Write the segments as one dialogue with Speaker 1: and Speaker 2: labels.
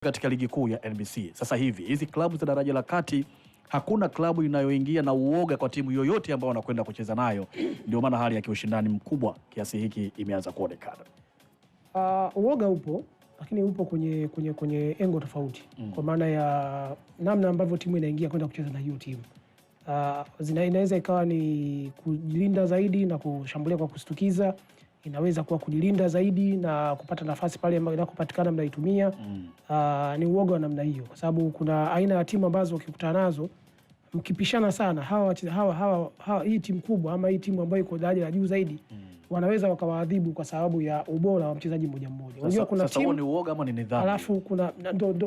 Speaker 1: Katika ligi kuu ya NBC sasa hivi hizi klabu za daraja la kati hakuna klabu inayoingia na uoga kwa timu yoyote ambayo wanakwenda kucheza nayo. Ndio maana hali ya kiushindani mkubwa kiasi hiki imeanza kuonekana.
Speaker 2: Uoga upo, lakini upo kwenye engo tofauti. Kwa maana ya namna ambavyo timu inaingia kwenda kucheza na hiyo timu. Inaweza ikawa ni kujilinda zaidi na kushambulia kwa kustukiza. Inaweza kuwa kujilinda zaidi na kupata nafasi pale inapopatikana mnaitumia. Ni uoga wa namna hiyo, kwa sababu kuna aina ya timu ambazo ukikutana nazo mkipishana sana, hii timu kubwa ama hii timu ambayo iko daraja la juu zaidi wanaweza wakawaadhibu kwa sababu ya ubora wa mchezaji mmoja mmoja. Unajua kuna timu
Speaker 1: ni uoga ama ni nidhamu.
Speaker 2: Alafu kuna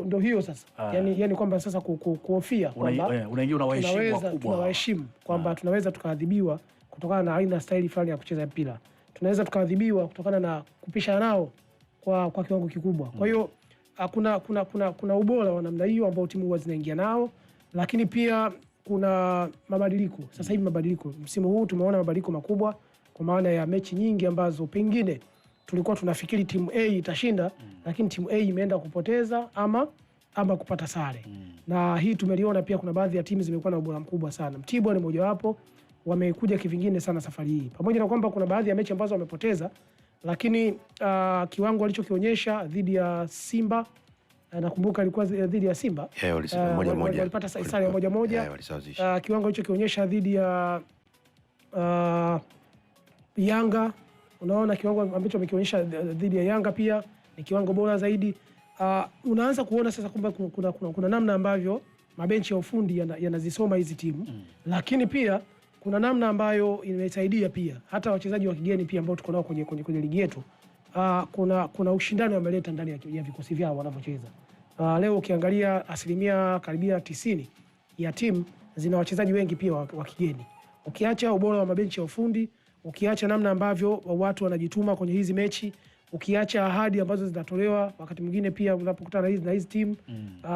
Speaker 2: ndo hiyo sasa. Yani kwamba sasa kuhofia kwamba
Speaker 1: unaingia unawaheshimu wakubwa.
Speaker 2: Tunawaheshimu kwamba tunaweza tukaadhibiwa kutokana na aina style fulani ya kucheza mpira. Tunaweza tukaadhibiwa kutokana na kupishana nao kwa kiwango kikubwa. Kwa hiyo kuna ubora wa namna hiyo ambao timu huwa zinaingia nao, lakini pia kuna mabadiliko. Sasa hivi mabadiliko. Msimu huu tumeona mabadiliko makubwa kwa maana ya mechi nyingi ambazo pengine tulikuwa tunafikiri timu A itashinda, lakini timu A imeenda kupoteza ama kupata sare. Na hii tumeliona pia kuna baadhi ya timu zimekuwa na ubora mkubwa sana. Mtibwa ni mojawapo, wamekuja kivingine sana safari hii. Pamoja na kwamba kuna baadhi ya mechi ambazo wamepoteza, lakini kiwango walichokionyesha dhidi ya Simba, nakumbuka ilikuwa dhidi ya Simba, walipata sare ya 1-1. Kiwango walichokionyesha dhidi ya Yanga, unaona kiwango ambacho wamekionyesha dhidi ya Yanga pia ni kiwango bora zaidi. Unaanza kuona sasa kwamba kuna namna ambavyo mabenchi ya ufundi yanazisoma hizi timu, lakini pia kuna namna ambayo imesaidia pia hata wachezaji wa kigeni pia ambao tuko nao kwenye ligi yetu. Kuna ushindani wameleta ndani ya vikosi vyao wanavyocheza. Leo ukiangalia asilimia karibia 90 ya timu zina wachezaji wengi pia wa kigeni. Ukiacha ubora wa mabenchi ya ufundi, ukiacha namna ambavyo watu wanajituma kwenye hizi mechi, ukiacha ahadi ambazo zinatolewa wakati mwingine pia unapokutana na hizi timu,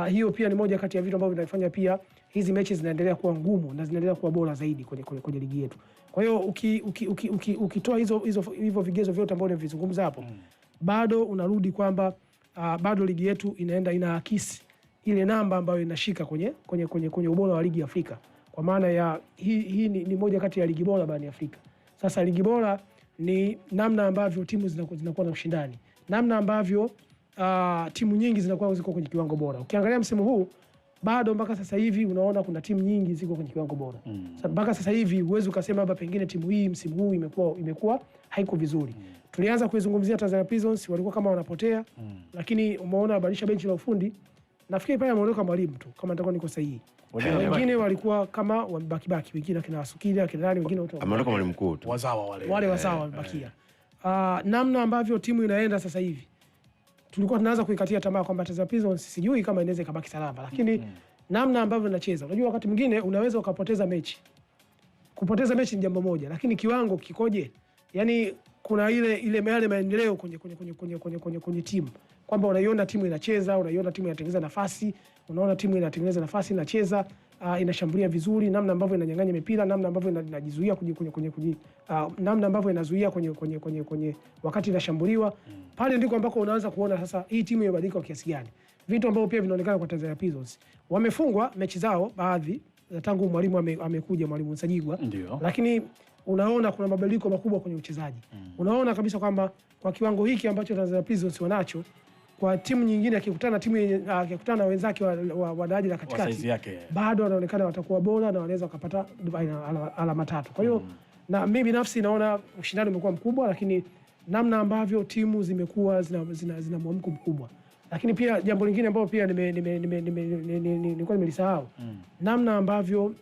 Speaker 2: hiyo pia ni moja kati ya vitu ambavyo vinafanya pia hizi mechi zinaendelea kuwa ngumu na zinaendelea kuwa bora zaidi kwenye ligi yetu. Kwa hiyo ukitoa hivyo vigezo vyote ambavyo nimevizungumza hapo, bado unarudi kwamba bado ligi yetu inaakisi ile namba ambayo inashika kwenye ubora wa ligi ya Afrika. Kwa maana ya hii ni moja kati ya ligi bora barani Afrika. Sasa ligi bora ni namna ambavyo timu zinakuwa na ushindani, namna ambavyo timu nyingi ziko kwenye kiwango bora. Ukiangalia msimu huu bado mpaka sasa hivi unaona kuna timu nyingi ziko kwenye kiwango bora. Mpaka sasa hivi huwezi ukasema hapa pengine timu hii msimu huu imekuwa haiko vizuri. Tulianza kuizungumzia Tanzania Prisons, walikuwa kama wanapotea, lakini umeona wabadilisha benchi la ufundi. Nafikiri pale ameondoka mwalimu tu kama nitakuwa niko sahihi. Wengine walikuwa kama wamebaki, wengine kina Wasukili, kina nani, wengine wote
Speaker 3: ameondoka mwalimu mkuu tu.
Speaker 2: Wale wazawa wamebakia. Namna ambavyo timu inaenda sasa hivi, tulikuwa tunaanza kuikatia tamaa kwamba Tanzania Prisons sijui kama inaweza ikabaki salama, lakini namna ambavyo inacheza, unajua wakati mwingine unaweza ukapoteza mechi. Kupoteza mechi ni jambo moja, lakini kiwango kikoje? Yani kuna ile maendeleo kwenye timu, kwamba unaiona timu inacheza, unaiona timu inatengeneza nafasi, unaona timu inatengeneza nafasi, inacheza, inashambulia vizuri, namna ambavyo inanyang'anya mipira, namna ambavyo inajizuia namna ambavyo inazuia kwenye wakati inashambuliwa. Pale ndiko ambako unaanza kuona sasa hii timu imebadilika kwa kiasi gani. Vitu ambavyo pia vinaonekana kwa Tanzania Prisons. Wamefungwa mechi zao baadhi tangu mwalimu amekuja, mwalimu Nsajigwa, lakini unaona kuna mabadiliko makubwa kwenye uchezaji. Unaona kabisa kwamba kwa kiwango hiki ambacho Tanzania Prisons wanacho, kwa timu nyingine akikutana na wenzake wa daraja la katikati, bado wanaonekana watakuwa bora na wanaweza kupata alama 3. Kwa hiyo na mimi binafsi naona ushindani umekuwa mkubwa, lakini namna ambavyo timu zimekuwa zina mwamko mkubwa. Lakini pia jambo lingine ambalo pia nilikuwa nimelisahau, namna ambavyo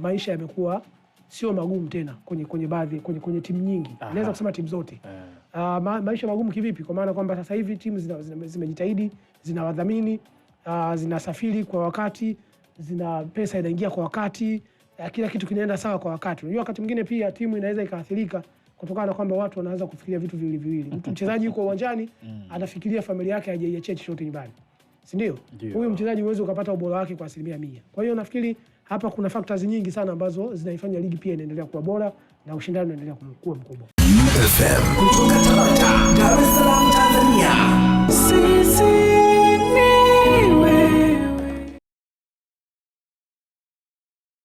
Speaker 2: maisha yamekuwa sio magumu tena kwenye timu nyingi. Naweza kusema timu zote. Maisha magumu kivipi? Kwa maana kwamba sasa hivi timu zimejitahidi, zina wadhamini, zinasafiri kwa wakati, zina pesa inaingia kwa wakati, kila kitu kinaenda sawa kwa wakati. Unajua wakati mwingine pia timu inaweza ikaathirika kutokana na kwamba watu wanaanza kufikiria vitu viwili. Mchezaji yuko uwanjani anafikiria familia yake hajaiachia chochote nyumbani, si ndio? Huyu mchezaji uwezo ukapata ubora wake kwa 100%. Kwa hiyo nafikiri hapa kuna factors nyingi sana ambazo zinaifanya ligi pia inaendelea kuwa bora na ushindani unaendelea kuwa mkubwa.